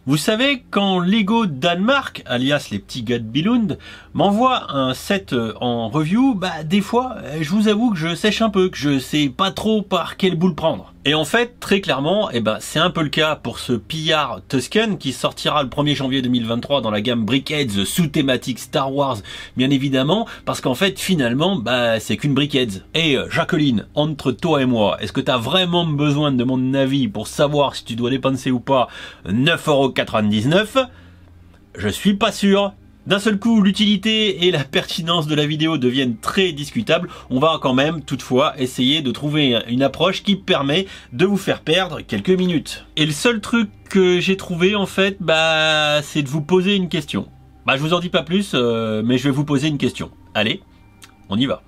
Vous savez, quand Lego Danemark, alias les petits gars de Billund, m'envoie un set en review, bah des fois, je vous avoue que je sèche un peu, que je sais pas trop par quelle boule prendre. Et en fait, très clairement, c'est un peu le cas pour ce PR Tusken qui sortira le 1er janvier 2023 dans la gamme Brickheads sous thématique Star Wars, bien évidemment, parce qu'en fait, finalement, c'est qu'une Brickheads. Et Jacqueline, entre toi et moi, est-ce que t'as vraiment besoin de mon avis pour savoir si tu dois dépenser ou pas 9,99 €? Je suis pas sûr. D'un seul coup, l'utilité et la pertinence de la vidéo deviennent très discutables. On va quand même, toutefois, essayer de trouver une approche qui permet de vous faire perdre quelques minutes. Et le seul truc que j'ai trouvé, en fait, c'est de vous poser une question. Je vous en dis pas plus, mais je vais vous poser une question. Allez, on y va.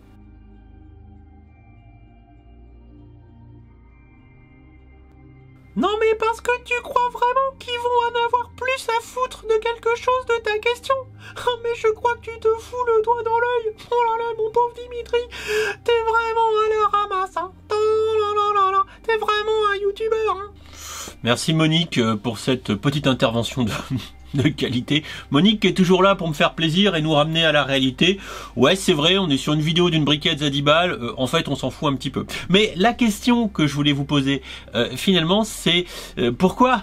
Non mais parce que tu crois vraiment qu'ils vont en avoir plus à foutre de quelque chose de ta question? Oh mais je crois que tu te fous le doigt dans l'œil. Oh là là mon pauvre Dimitri, t'es vraiment à la ramasse hein. Oh là là là, t'es vraiment un youtubeur hein. Merci Monique pour cette petite intervention de qualité. Monique qui est toujours là pour me faire plaisir et nous ramener à la réalité. Ouais, c'est vrai, on est sur une vidéo d'une Brickheads à 10 balles. En fait, on s'en fout un petit peu. Mais la question que je voulais vous poser, finalement, c'est pourquoi...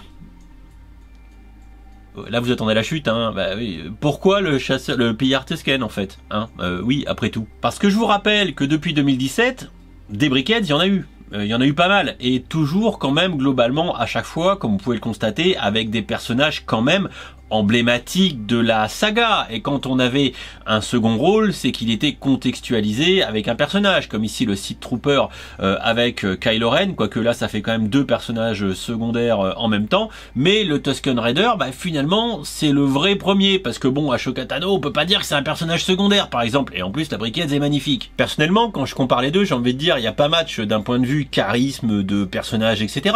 Là, vous attendez la chute, hein. Oui. Pourquoi le PR Tusken, en fait, hein. Oui, après tout. Parce que je vous rappelle que depuis 2017, des Brickheads, il y en a eu. Il y en a eu pas mal, et toujours quand même globalement à chaque fois, comme vous pouvez le constater, avec des personnages quand même emblématique de la saga. Et quand on avait un second rôle, c'est qu'il était contextualisé avec un personnage, comme ici le Sith Trooper avec Kylo Ren, quoique là ça fait quand même deux personnages secondaires en même temps. Mais le Tusken Raider, finalement c'est le vrai premier, parce que bon, Ashoka Tano, on peut pas dire que c'est un personnage secondaire par exemple, et en plus la Brickheads est magnifique. Personnellement, quand je compare les deux, j'ai envie de dire, il n'y a pas match d'un point de vue charisme de personnage, etc.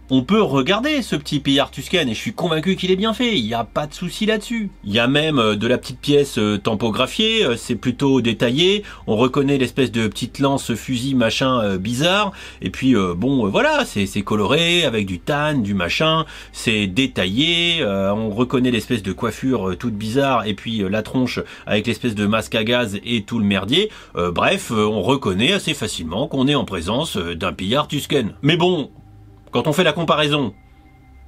On peut regarder ce petit PR Tusken et je suis convaincu qu'il est bien fait, il n'y a pas de souci là-dessus. Il y a même de la petite pièce tampographiée, c'est plutôt détaillé, on reconnaît l'espèce de petite lance fusil machin bizarre, et puis voilà, c'est coloré avec du tan, du machin, c'est détaillé, on reconnaît l'espèce de coiffure toute bizarre, et puis la tronche avec l'espèce de masque à gaz et tout le merdier. Bref, on reconnaît assez facilement qu'on est en présence d'un PR Tusken. Mais bon, quand on fait la comparaison,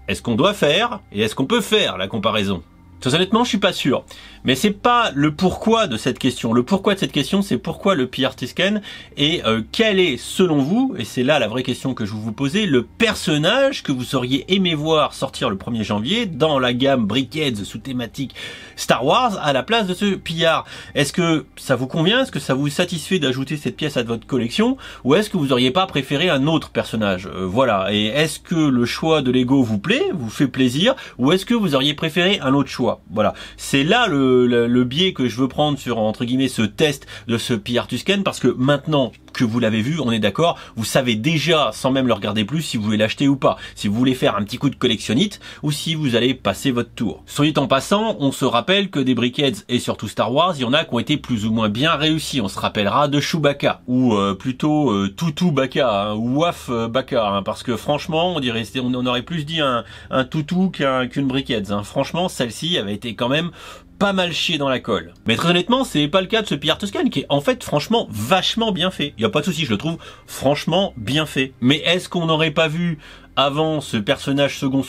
est-ce qu'on doit faire et est-ce qu'on peut faire la comparaison? Très honnêtement, je suis pas sûr. Mais c'est pas le pourquoi de cette question. Le pourquoi de cette question, c'est pourquoi le PR Tusken et quel est, selon vous, et c'est là la vraie question que je vais vous poser, le personnage que vous auriez aimé voir sortir le 1er janvier dans la gamme Brickheads sous thématique Star Wars à la place de ce PR. Est-ce que ça vous convient? Est-ce que ça vous satisfait d'ajouter cette pièce à votre collection? Ou est-ce que vous auriez pas préféré un autre personnage? Voilà. Et est-ce que le choix de Lego vous plaît, vous fait plaisir? Ou est-ce que vous auriez préféré un autre choix? Voilà, c'est là le biais que je veux prendre sur, entre guillemets, ce test de ce PR Tusken, parce que maintenant que vous l'avez vu, on est d'accord, vous savez déjà, sans même le regarder plus, si vous voulez l'acheter ou pas, si vous voulez faire un petit coup de collectionnite, ou si vous allez passer votre tour. Soit dit en passant, on se rappelle que des Brickheads, et surtout Star Wars, il y en a qui ont été plus ou moins bien réussis. On se rappellera de Chewbacca, ou plutôt Toutou Baka, ou Waf Baka, parce que franchement, on aurait plus dit un toutou qu'une Brickheads. Franchement, celle-ci avait été quand même pas mal chier dans la colle. Mais très honnêtement, c'est pas le cas de ce PR Tusken qui est en fait franchement vachement bien fait. Il y a pas de souci, je le trouve franchement bien fait. Mais est-ce qu'on n'aurait pas vu avant ce personnage second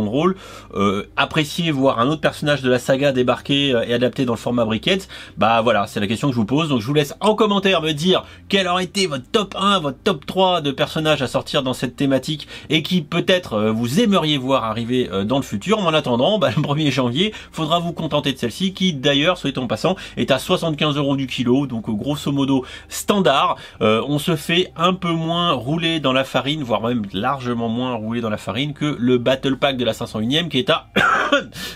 rôle, apprécier voir un autre personnage de la saga débarquer et adapté dans le format Brickheads? Voilà, c'est la question que je vous pose. Donc je vous laisse en commentaire me dire quel aurait été votre top 1, votre top 3 de personnages à sortir dans cette thématique et qui peut-être vous aimeriez voir arriver dans le futur. En attendant, le 1er janvier, faudra vous contenter de celle-ci qui d'ailleurs, soit en passant, est à 75 € du kilo, donc grosso modo standard. On se fait un peu moins rouler dans la farine, voire même largement moins roulé dans la farine que le Battle Pack de la 501ème qui est à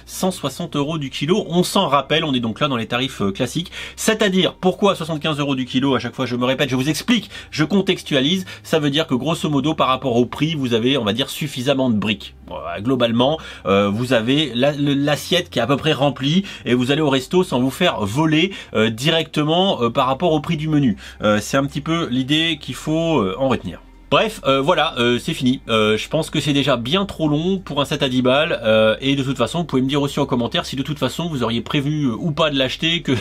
160 € du kilo. On s'en rappelle, on est donc là dans les tarifs classiques. C'est-à-dire, pourquoi 75 € du kilo? À chaque fois je me répète, je vous explique, je contextualise. Ça veut dire que grosso modo par rapport au prix, vous avez, on va dire, suffisamment de briques. Globalement, vous avez l'assiette qui est à peu près remplie et vous allez au resto sans vous faire voler directement par rapport au prix du menu. C'est un petit peu l'idée qu'il faut en retenir. Bref, voilà, c'est fini. Je pense que c'est déjà bien trop long pour un set à 10 balles. Et de toute façon, vous pouvez me dire aussi en commentaire si de toute façon vous auriez prévu ou pas de l'acheter, que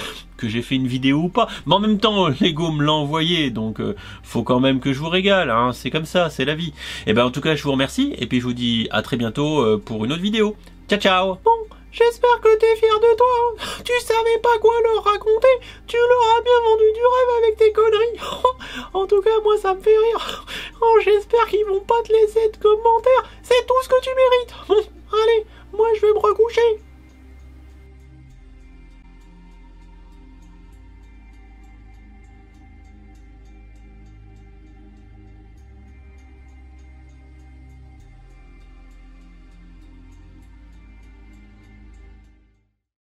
j'ai fait une vidéo ou pas. Mais en même temps, Lego me l'a envoyé, donc faut quand même que je vous régale, hein. C'est comme ça, c'est la vie. Et ben en tout cas, je vous remercie, et puis je vous dis à très bientôt pour une autre vidéo. Ciao ciao. Bon, j'espère que t'es fier de toi. Hein. Tu savais pas quoi leur raconter. Tu leur as bien vendu du rêve avec tes conneries. En tout cas, moi, ça me fait rire. Oh, j'espère qu'ils vont pas te laisser de commentaires. C'est tout ce que tu mérites. Bon, allez, moi, je vais me recoucher.